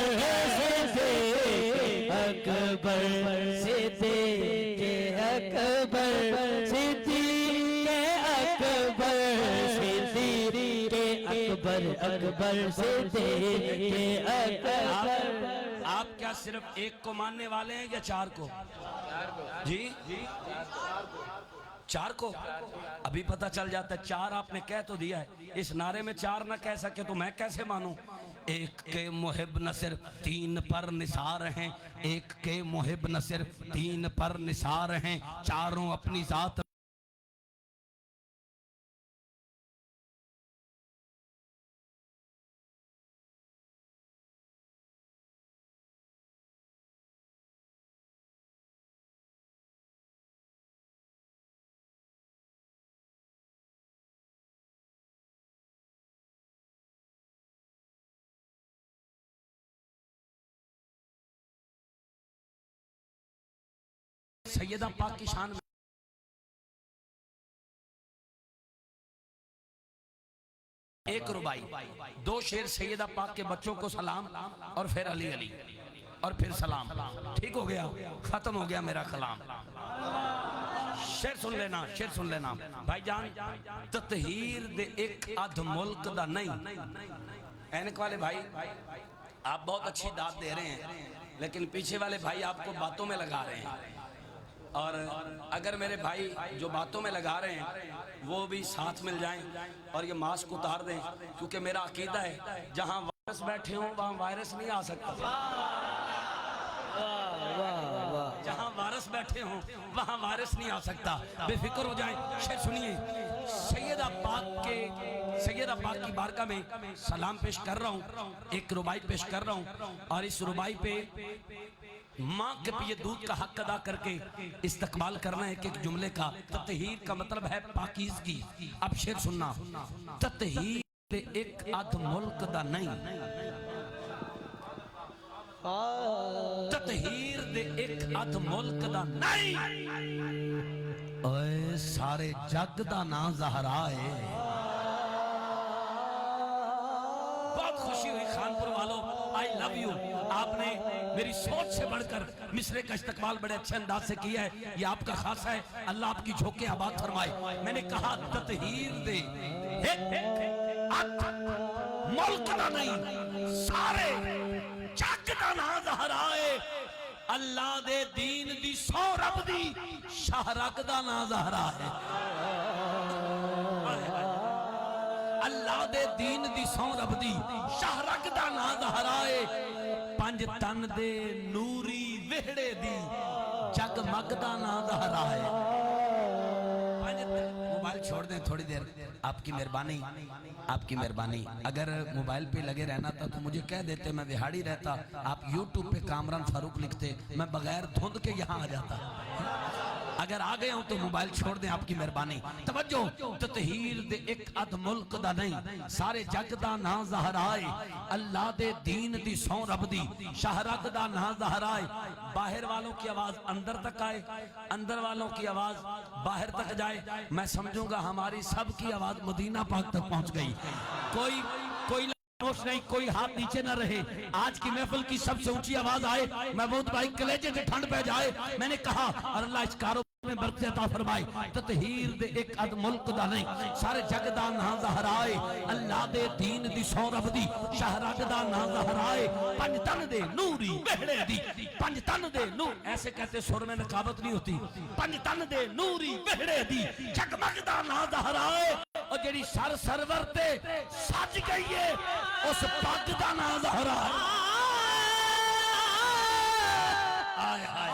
सिद्दीक अकबर सिद्दीक अकबर अकबर से देखे अकबर। आप क्या सिर्फ एक को मानने वाले हैं या चार को? जी चार को अभी पता चल जाता है। चार आपने कह तो दिया है, इस नारे में चार ना कह सके तो मैं कैसे मानूं? एक के मुहिब न सिर्फ तीन पर निसार हैं, एक के मुहिब न सिर्फ तीन पर निसार हैं, चारों अपनी जात सैयदा पाक की शान में। एक रुबाई, दो शेर सैयदा पाक के बच्चों को सलाम और फिर अली अली और फिर सलाम। ठीक हो गया, खत्म हो गया मेरा कलाम। शेर सुन लेना, शेर सुन लेना भाईजान। ततहीर दे एक अध मुल्क दा नहीं। ऐनक वाले भाई आप बहुत अच्छी दाद दे रहे हैं, लेकिन पीछे वाले भाई आपको बातों में लगा रहे हैं। और अगर मेरे भाई जो बातों में लगा रहे हैं वो भी साथ मिल जाएं और ये मास्क उतार दें, क्योंकि मेरा अकीदा है जहां वायरस बैठे हों वहां वायरस नहीं आ सकता। जहां वायरस बैठे हों वहां वायरस नहीं आ सकता। बेफिक्र हो जाएं। शेर सुनिए, सैयदा पाक की बारगाह में सलाम पेश कर रहा हूं, एक रुबाई पेश कर रहा हूं, और इस रुबाई पे माँ के पिए दूध का हक अदा करके इस्तकबाल करना है एक जुमले का। ततहीर का मतलब है पाकीज़गी। अब शेर सुनना, ततहीर एक अध मुल्क दा नहीं, ततहीर दे एक अध मुल्क दा नहीं, ओए सारे जग दा ना ज़हरा है। बहुत खुशी हुई खानपुर वालों, आई लव यू। आपने मेरी सोच से बढ़कर मिसरे का इस्तकबाल बड़े अच्छे अंदाज से किया है, ये आपका खासा है। अल्लाह आपकी झोंके आबाद फरमाए। मैंने कहा ततहीर दे मुल्क दा नहीं, सारे जग दा ना ज़हराए। अल्लाह दे दीन दी सौ रब दी शाहरग दा ना ज़हरा है। अल्लाह दे दीन दी सौ रब दी शाहरग दा ना ज़हराए। पंज तन दे नूरी वेहड़े दी जगमग दा ना ज़हरा है। मोबाइल छोड़ दें थोड़ी देर, आपकी मेहरबानी, आपकी मेहरबानी। अगर मोबाइल पे लगे रहना था तो मुझे कह देते, मैं बिहाड़ी रहता। आप यूट्यूब पे कामरान फारूक लिखते, मैं बगैर धुंध के यहाँ आ जाता। अगर आ गए हो तो मोबाइल छोड़ दें, आपकी मेहरबानी। तवज्जो, ततहीर दे एक अध मुल्क दा नहीं, सारे जग दा ना ज़हराए। अल्लाह दे दीन दी सौ रब दी शाहरग दा ना ज़हराए। बाहर वालों की आवाज अंदर तक आए, अंदर वालों की आवाज बाहर तक जाए। मैं समझूंगा हमारी सबकी आवाज मदीना पाक तक पहुंच गई। कोई नहीं, कोई हाथ नीचे ना रहे। आज की महफिल की सबसे ऊंची आवाज आए, महमूद भाई कलेजे से ठंड पे जाए। मैंने कहा और अल्लाह इस कारोबार में बरकत अता फरमाए। ततहीर दे एक अध मुल्क दा नहीं, सारे जग दा ना ज़हराए। अल्लाह दे दीन दी सौ रब दी शाहरग दा ना ज़हराए। पंज तन दे नूरी वेहड़े दी, पंज तन दे नूर, ऐसे कहते सुर में नकाबत नहीं होती। पंज तन दे नूरी वेहड़े दी जगमग दा ना ज़हराए। और जेड़ी सर सरवर ते सज गई है उस पग दा ना ज़हरा है। आय हाय,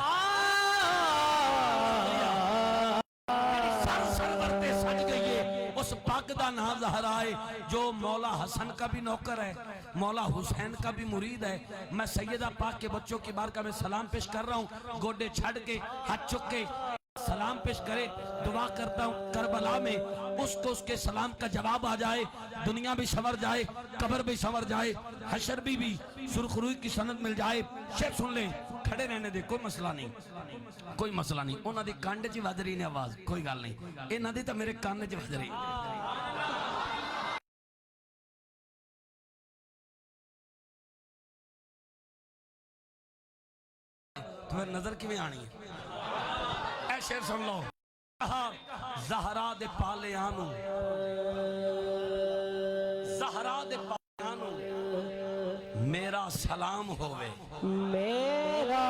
सर सरवर ते सज गई है उस पग दा ना ज़हरा है। जो मौला हसन का भी नौकर है, मौला हुसैन का भी मुरीद है। मैं सैयदा पाक के बच्चों की बारगाह में सलाम पेश कर रहा हूँ। गोडे छड़ के हाथ चुक के सलाम पेश करे। दुआ करता हूँ करबला में उसको उसके सलाम का जवाब आ जाए, दुनिया भी संवर जाए, कब्र भी संवर जाए, हशर भी सुरखरुई की सनद मिल जाए। शेर सुन ले, खड़े रहने दे, कोई मसला नहीं, कोई मसला नहीं। उन्हों दी कंड च वज रही ने आवाज, कोई गल नहीं। इन्हां दी तो मेरे कान च वज रही। तुम्हें नजर किवें आनी है? ऐ शेर सुन लो। ज़हरा दे पालियां नूं, ज़हरा दे पालियां मेरा सलाम होवे, मेरा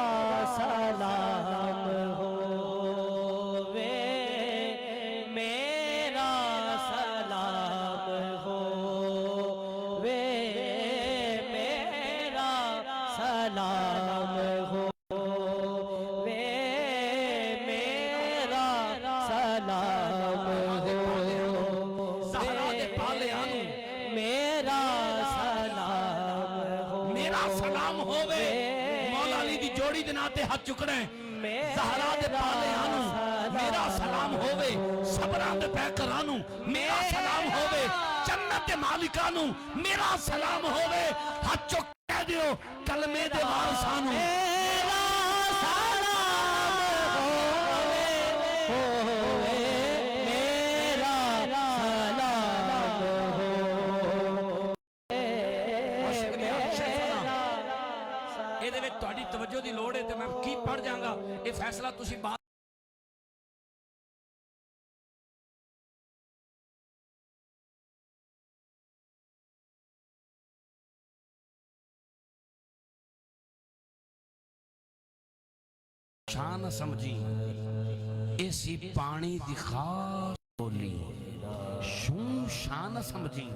सलाम होवे, मेरा सलाम होवे, मेरा सलाम होवे, मेरा सलाम हो, ज़हरा दे पाले आनू मेरा सलाम हो, मेरा सलाम होवे। मौला अली दी जोड़ी दे नाते हाथ चुकने, ज़हरा दे पाले आनू मेरा सलाम होवे, सबरा दे पैकरानू मेरा सलाम होवे, जन्नत दे मालिकानू मेरा सलाम होवे। हाथ चुक कह दियो कलमे दे वारसानू मेरा सलाम होवे, मेरा सलाम ਇਹਦੇ ਵਿੱਚ ਤੁਹਾਡੀ ਤਵੱਜੋ ਦੀ ਲੋੜ ਹੈ ਤੇ ਮੈਂ ਕੀ ਪੜ ਜਾਵਾਂਗਾ, ਇਹ ਫੈਸਲਾ ਤੁਸੀਂ ਬਾਅਦ शान समझी। ऐसी पानी दी खास बोली शू शान समझी,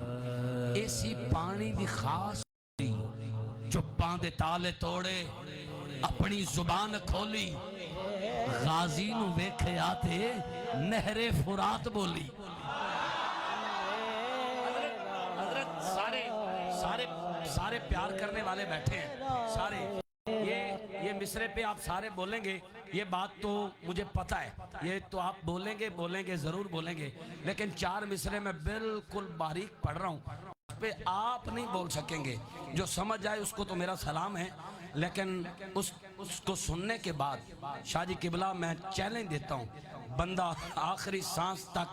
ऐसी पानी दी खास बोली, चुप्पां दे ताले तोड़े अपनी जुबान खोली, गाजी नू वेख्या ते नहरे फुरात बोली। हजरत सारे सारे सारे प्यार करने वाले बैठे हैं सारे, ये मिसरे पे आप सारे बोलेंगे, ये बात तो मुझे पता है, ये तो आप बोलेंगे बोलेंगे ज़रूर बोलेंगे, लेकिन 4 मिसरे में बिल्कुल बारीक पढ़ रहा हूँ, उस पे आप नहीं बोल सकेंगे। जो समझ जाए उसको तो मेरा सलाम है, लेकिन उसको सुनने के बाद शादी किबला मैं चैलेंज देता हूँ, बंदा आखिरी सांस तक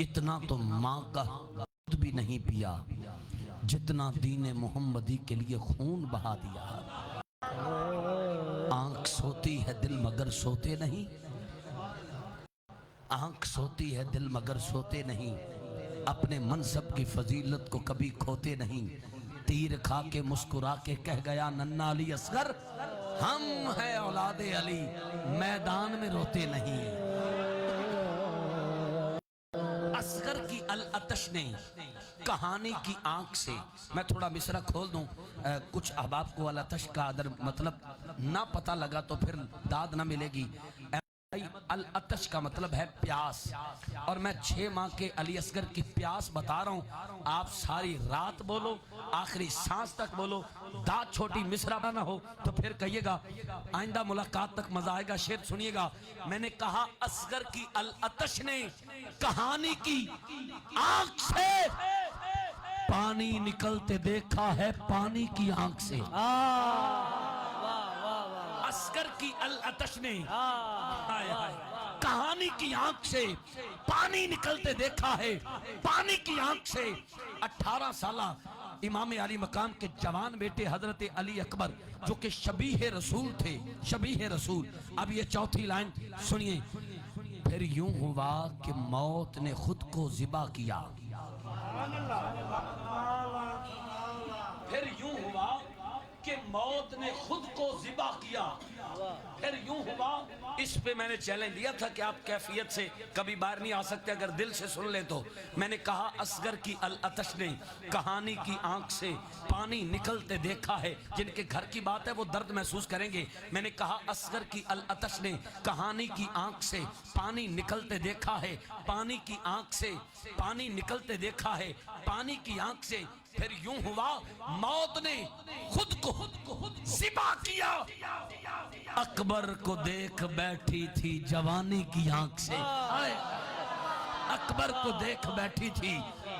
इतना तो माँ का दूध भी नहीं पिया जितना दीन मोहम्मदी के लिए खून बहा दिया। आंख सोती है दिल मगर सोते नहीं, आंख सोती है दिल मगर सोते नहीं, अपने मनसब की फजीलत को कभी खोते नहीं। तीर खा के मुस्कुरा के कह गया नन्ना अली असगर, हम है औलादे अली मैदान में रोते नहीं। असगर की अल अतश ने कहानी की आंख से, मैं थोड़ा मिसरा खोल दूं, कुछ अहबाब को अल अतश का अदर मतलब ना पता लगा तो फिर दाद ना मिलेगी। अल अतश का मतलब है प्यास, और मैं 6 माह के अली असगर की प्यास बता रहा हूं। आप सारी रात बोलो, आखिरी सांस तक बोलो, दाद छोटी मिसरा ना हो तो फिर कहिएगा आइंदा मुलाकात तक मजा आएगा। शेर सुनिएगा, मैंने कहा असगर की अल अतश ने कहानी की आंख से पानी निकलते देखा है, पानी की आंख से। असगर की अल अतश ने कहानी की आंख से पानी निकलते देखा है, पानी की आंख से। 18 साल इमाम अली मकाम के जवान बेटे हजरत अली अकबर जो कि शबीह रसूल थे, शबीह रसूल। अब ये चौथी लाइन सुनिए, फिर यूं हुआ कि मौत ने खुद को ज़िबा किया, फिर यूं हुआ कि मौत ने खुद को ज़िबा किया, फिर यूं हुआ। इस पे मैंने चैलेंज दिया था कि आप कैफियत से कभी बाहर नहीं आ सकते अगर दिल से सुन ले तो। मैंने कहा असगर की अल अतश ने कहानी की आंख से पानी निकलते देखा है, जिनके घर की बात है वो दर्द महसूस करेंगे। मैंने कहा असगर की अल अतश ने कहानी की आंख से पानी निकलते देखा है, पानी की आंख से पानी निकलते देखा है, पानी की आंख से। फिर यूं हुआ मौत ने खुद को ज़िबा किया, अकबर को देख बैठी थी जवानी की आंख से। अकबर को देख बैठी थी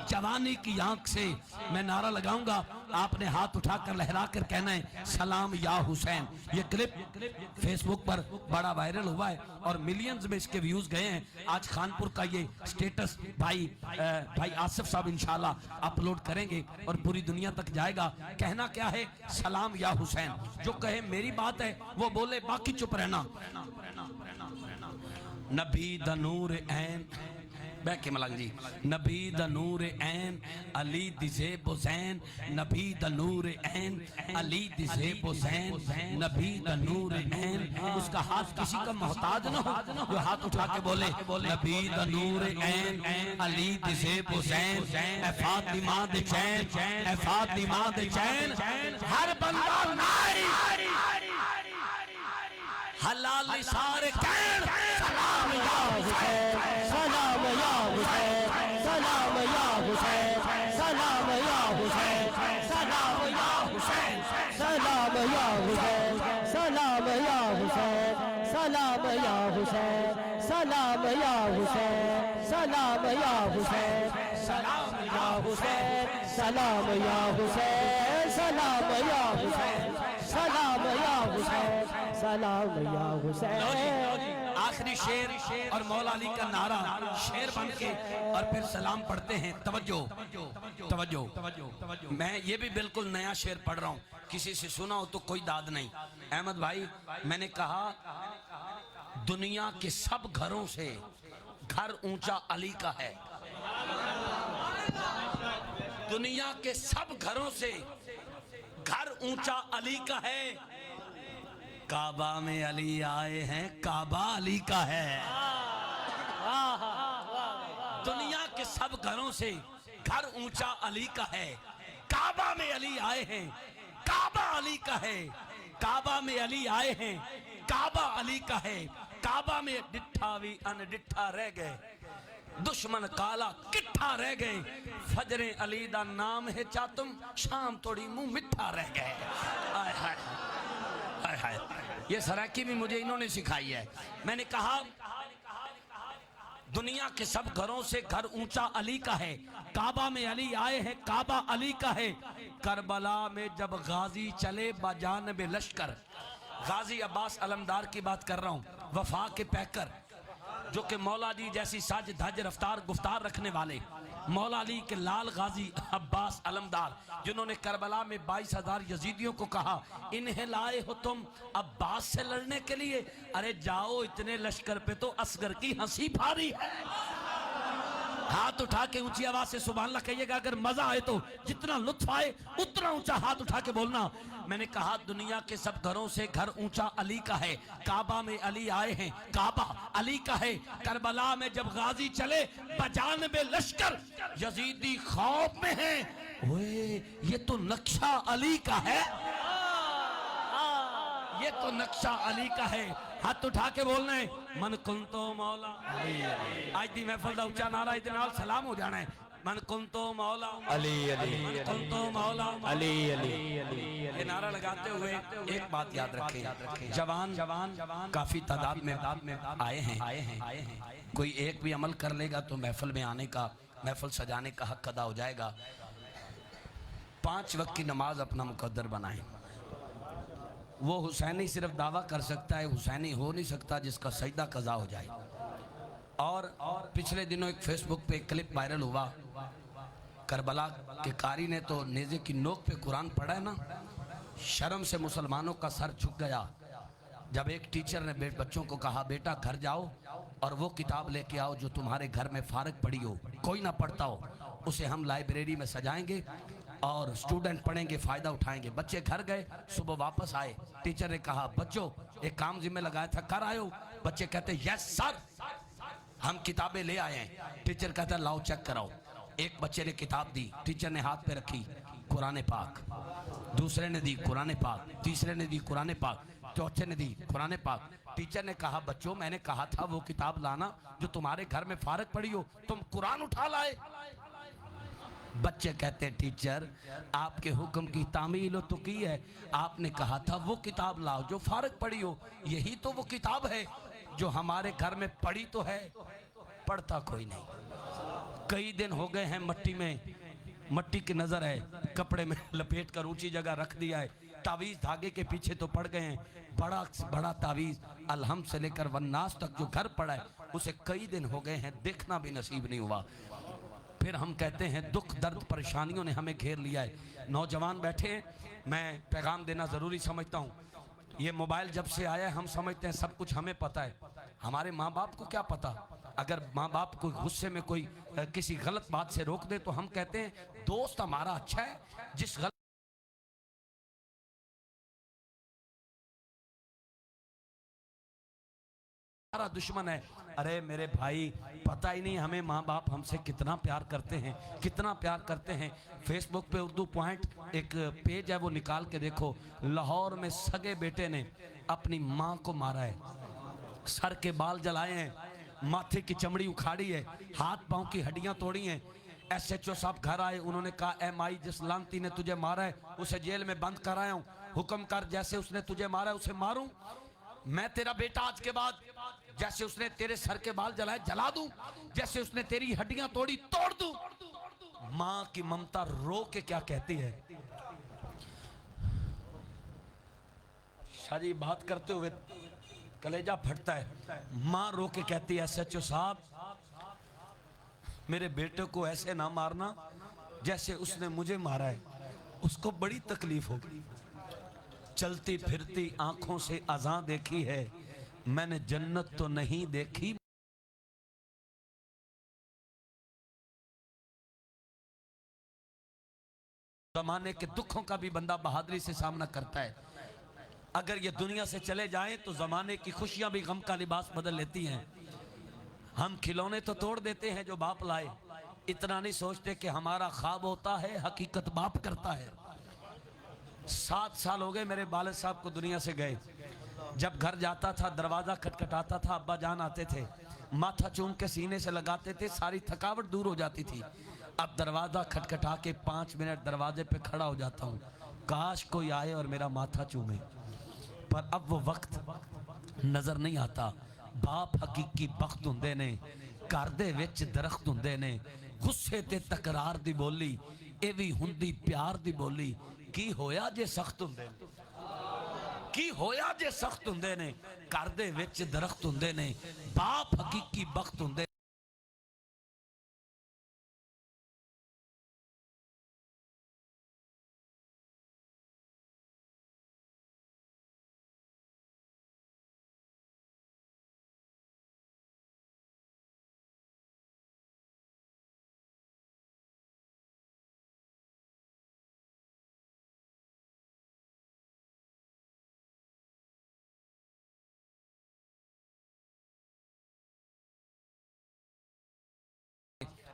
जवानी की आंख से मैं नारा लगाऊंगा, आपने हाथ उठाकर लहरा कर कहना है सलाम या हुसैन। ये क्लिप फेसबुक पर बड़ा वायरल हुआ है और मिलियंस में इसके व्यूज गए हैं। आज खानपुर का ये स्टेटस भाई आसिफ साहब इंशाल्लाह अपलोड करेंगे और पूरी दुनिया तक जाएगा। कहना क्या है, सलाम या हुसैन। जो कहे मेरी बात है वो बोले, बाकी चुप रहना। नबी the Noor an बैके Malang ji, Nabi the नूर ऐन अली दिसे बुज़ैन, नबी द नूर ऐन अली दिसे बुज़ैन, नबी द नूर ऐन। उसका हाथ किसी का मोहताज न हो, जो हाथ उठा के बोले नबी द नूर ऐन अली दिसे बुज़ैन, ए फातिमा दे चैन, ए फातिमा दे चैन। हर बंदा नारी हलाल सारे कैन, सलाम या हुसैन, सलाम या हुसैन, सलाम या हुसैन, सलाम या हुसैन, सलाम या हुसैन, सलाम या हुसैन, सलाम या हुसैन, सलाम या हुसैन, सलाम या हुसैन, सलाम या हुसैन, सलाम या हुसैन, सलाम या हुसैन, सलाम या हुसैन, सलाम या हुसैन, सलाम या हुसैन। आखिरी शेर और मौला अली का नारा शेर बन के और फिर सलाम पढ़ते हैं। तवज्जो तवज्जो। मैं ये भी बिल्कुल नया शेर पढ़ रहा हूँ, किसी से सुना हो तो कोई दाद नहीं। अहमद भाई, मैंने कहा दुनिया के सब घरों से घर ऊंचा अली का है। दुनिया के सब घरों से घर ऊंचा अली का है। काबा में अली आए हैं, काबा अली का है। दुनिया के सब घरों से घर ऊंचा अली का है। काबा में अली आए हैं, काबा अली का है। काबा में अली आए हैं, काबा अली का है। काबा में डिठा भी अनडिठा रह गए, दुश्मन काला किट्ठा रह गए। फजरे अली दा नाम है चा तुम, शाम थोड़ी मुंह मिठा रह गए। आय हाय हाय हाय, ये सराकी भी मुझे इन्होंने सिखाई है। मैंने कहा दुनिया के सब घरों से घर ऊंचा अली का है। काबा में अली आए हैं, काबा अली का है। करबला में जब गाजी चले बाजानबे लश्कर, गाजी अब्बास अलमदार की बात कर रहा हूँ, वफा के पैकर, जो कि मौला अली जैसी साज धज रफ्तार गुफ्तार रखने वाले, मौला अली के लाल गाजी अब्बास अलमदार, जिन्होंने करबला में 22,000 यजीदियों को कहा इन्हें लाए हो तुम अब्बास से लड़ने के लिए, अरे जाओ इतने लश्कर पे तो असगर की हंसी फारी है। हाथ उठा के ऊंची आवाज से सुभान अल्लाह कहिएगा। अगर मजा आए तो जितना लुत्फ आए उतना ऊंचा हाथ उठा के बोलना। मैंने कहा दुनिया के सब घरों से घर ऊंचा अली का है। काबा में अली आए हैं, काबा अली का है। करबला में जब गाजी चले बजानबे लश्कर, यजीदी खौफ में है। ओए ये तो नक्शा अली का है, ये तो नक्शा अली का है। हाथ उठा के बोलना है मन कुंतो मौला। आज दी महफिल दा उच्चा नारा इतने नाल सलाम हो जाना है। मन कुंतो मौला अली अली कुंतो मौला अली अली ये नारा लगाते हुए एक बात याद रखें, जवान काफी तादाद में आए हैं। कोई एक भी अमल कर लेगा तो महफिल में आने का, महफिल सजाने का हक अदा हो जाएगा। 5 वक्त की नमाज अपना मुकद्दर बनाएं। वो हुसैनी सिर्फ दावा कर सकता है, हुसैनी हो नहीं सकता जिसका सजदा कज़ा हो जाए। और पिछले दिनों एक फेसबुक पे एक क्लिप वायरल हुआ, करबला के कारी ने तो नेज़े की नोक पे कुरान पढ़ा है ना, शर्म से मुसलमानों का सर झुक गया जब एक टीचर ने बच्चों को कहा बेटा घर जाओ और वो किताब लेके आओ जो तुम्हारे घर में फारग पड़ी हो, कोई ना पढ़ता हो, उसे हम लाइब्रेरी में सजाएंगे और स्टूडेंट पढ़ेंगे, फायदा उठाएंगे। बच्चे घर गए, सुबह वापस आए, टीचर ने कहा बच्चों एक काम जिम्मे लगाया था कर आए हो? बच्चे कहते यस सर हम किताबें ले आए हैं। टीचर कहता लाओ चेक कराओ। एक बच्चे ने किताब दी, टीचर ने हाथ पे रखी कुरान पाक, दूसरे ने दी कुरान पाक, तीसरे ने दी कुरान पाक, चौथे ने दी कुरान पाक। टीचर ने कहा बच्चों मैंने कहा था वो किताब लाना जो तुम्हारे घर में फारग पड़ी हो, तुम कुरान उठा लाए। बच्चे कहते हैं टीचर आपके हुक्म की तामील तो की है, आपने कहा था वो किताब लाओ जो फारग पड़ी हो। यही तो वो किताब है जो हमारे घर में पड़ी तो है, पढ़ता कोई नहीं। कई दिन हो गए हैं मट्टी में, मट्टी की नजर है, कपड़े में लपेट कर ऊंची जगह रख दिया है, तावीज धागे के पीछे तो पड़ गए हैं, बड़ा बड़ा तावीज अलहम से लेकर वन्नास तक जो घर पड़ा है उसे कई दिन हो गए हैं देखना भी नसीब नहीं हुआ। फिर हम कहते हैं दुख दर्द परेशानियों ने हमें घेर लिया है। नौजवान बैठे हैं, मैं पैगाम देना ज़रूरी समझता हूँ। ये मोबाइल जब से आया है हम समझते हैं सब कुछ हमें पता है, हमारे माँ बाप को क्या पता। अगर माँ बाप को गुस्से में कोई किसी गलत बात से रोक दे तो हम कहते हैं दोस्त हमारा अच्छा है, जिस गलत हमारा दुश्मन है। अरे मेरे भाई पता ही नहीं हमें माँ बाप हमसे कितना प्यार करते हैं, कितना प्यार करते हैं। फेसबुक पे उर्दू पॉइंट एक पेज है, वो निकाल के देखो। लाहौर में सगे बेटे ने अपनी माँ को मारा है, सर के बाल जलाए हैं, माथे की चमड़ी उखाड़ी है, हाथ पांव की हड्डियां तोड़ी हैं। SHO साहब घर आए, उन्होंने कहा ए माई जिस लांती ने तुझे मारा है उसे जेल में बंद कराया हूं, हुक्म कर जैसे उसने तुझे मारा है उसे मारूं। मैं तेरा बेटा आज के बाद जैसे उसने तेरे सर के बाल जलाए जला दूं, जैसे उसने तेरी हड्डियां तोड़ी तोड़ दूं। मां की ममता रो के क्या कहती है। शादी बात करते हुए कलेजा फटता है। मां रो के कहती है SHO साहब मेरे बेटे को ऐसे ना मारना जैसे उसने मुझे मारा है, उसको बड़ी तकलीफ होगी। चलती फिरती आंखों से अज़ां देखी है, मैंने जन्नत तो नहीं देखी। जमाने के दुखों का भी बंदा बहादुरी से सामना करता है। अगर ये दुनिया से चले जाएं तो जमाने की खुशियां भी गम का लिबास बदल लेती हैं। हम खिलौने तो तोड़ देते हैं जो बाप लाए, इतना नहीं सोचते कि हमारा ख्वाब होता है हकीकत बाप करता है। 7 साल हो गए मेरे वालिद साहब को दुनिया से गए। जब घर जाता था दरवाजा खटखटाता था, अब्बा जान आते थे, माथा चूम के सीने से लगाते थे, सारी थकावट दूर हो जाती थी। अब दरवाजा खटखटा के 5 मिनट दरवाजे पे खड़ा हो जाता हूँ, काश कोई आए और मेरा माथा चूमे। पर अब वो वक्त नजर नहीं आता। बाप हकीकी बख्त हुंदे ने, घर दे विच दरख्त हुंदे ने, गुस्से ते तकरार दी बोली ए भी हुंदी प्यार दी बोली। की होया जे सख्त हुंदे, की होया जे सख्त हुंदे ने, घर दे विच दरख्त हुंदे ने, बाप हकीकी बख्त हुंदे।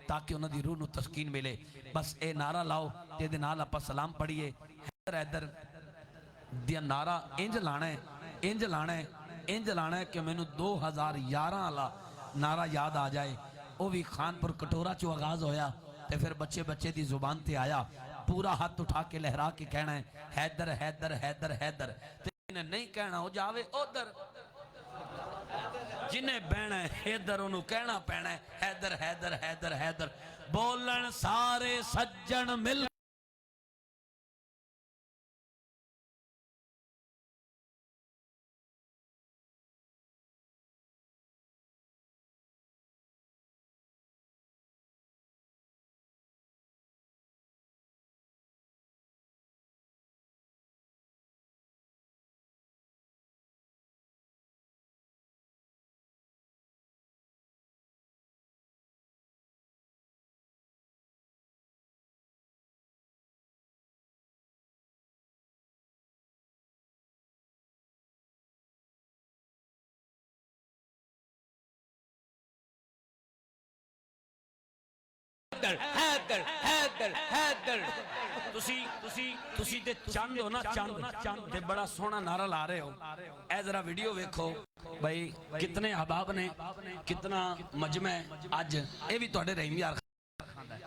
ताकि उन्होंने रूह नूं तस्कीन मिले। बस ए नारा लाओ ते नाल आपां सलाम पढ़िए। हैदर हैदर दिया नारा इंज लाना है, इंज लाना है, इंज लाना है कि मैनू 2011 वाला नारा याद आ जाए। वो भी खानपुर कटोरा चो आगाज होया ते फिर बच्चे बच्चे की जुबान ते आया। पूरा हाथ उठा के लहरा के कहना है हैदर हैदर हैदर हैदर। ते नहीं कहना हो जावे उधर, जिन्हें बहना है इधर उन्होंने कहना पैना है हैदर हैदर हैदर हैदर। बोलन सारे सज्जन मिल हैदर हैदर हैदर। तुसी ते चंद हो ना, चंद ते बड़ा सोहना नारा ला रहे हो। ए जरा वीडियो देखो भाई, कितने अहबाब ने, कितना मजमा है अज। ये भी तुहाडे रहीम यार खांदा है।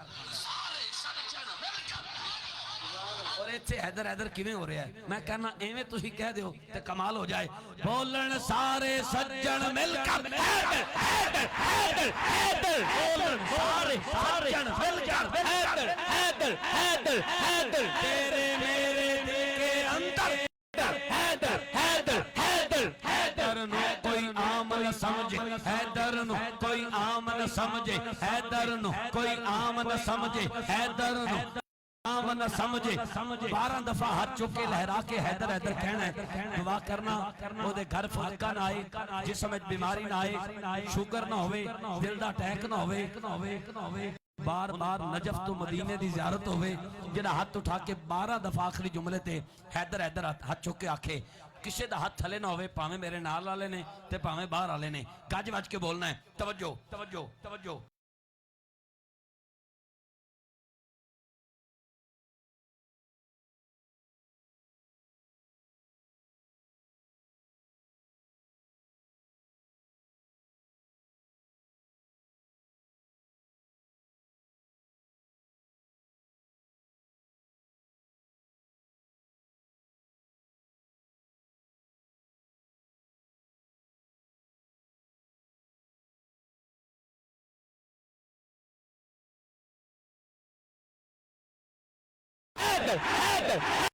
और पर इत्थे हैदर हैदर किवें हो रहा है? मैं कहना एवें तुसीं कह दिओ ते कमाल हो जाए। बोलन सारे सज्जन मिलकर हैदर हैदर हैदर हैदर, बोलन सारे सज्जन मिलकर हैदर हैदर हैदर हैदर, तेरे मेरे दिल के अंदर हैदर हैदर हैदर हैदर नु कोई आम न समझे, हैदर नु कोई आम न समझे, हैदर नु कोई आम न समझे, हैदर नु आम न समझे। 12 दफा हाथ चुक के लहरा के हैदर हैदर कहना है। दुआ करना ओदे घर फाका ना आए, जिसम विच बीमारी ना आए, शुगर ना होवे, दिल दा अटैक ना होवे, बार बार नजफ तो मदीने दी ज़ियारत होवे। जिहड़ा हाथ उठा के 12 दफा आखिरी जुमले ते हैदर हैदर हाथ चुक के आखे, किसी दा हाथ थले ना होवे, भावें मेरे नाल वाले ने ते भावें बाहर वाले ने, गज वज के बोलना है। तवज्जो तवज्जो तवज्जो। हैदर हैदर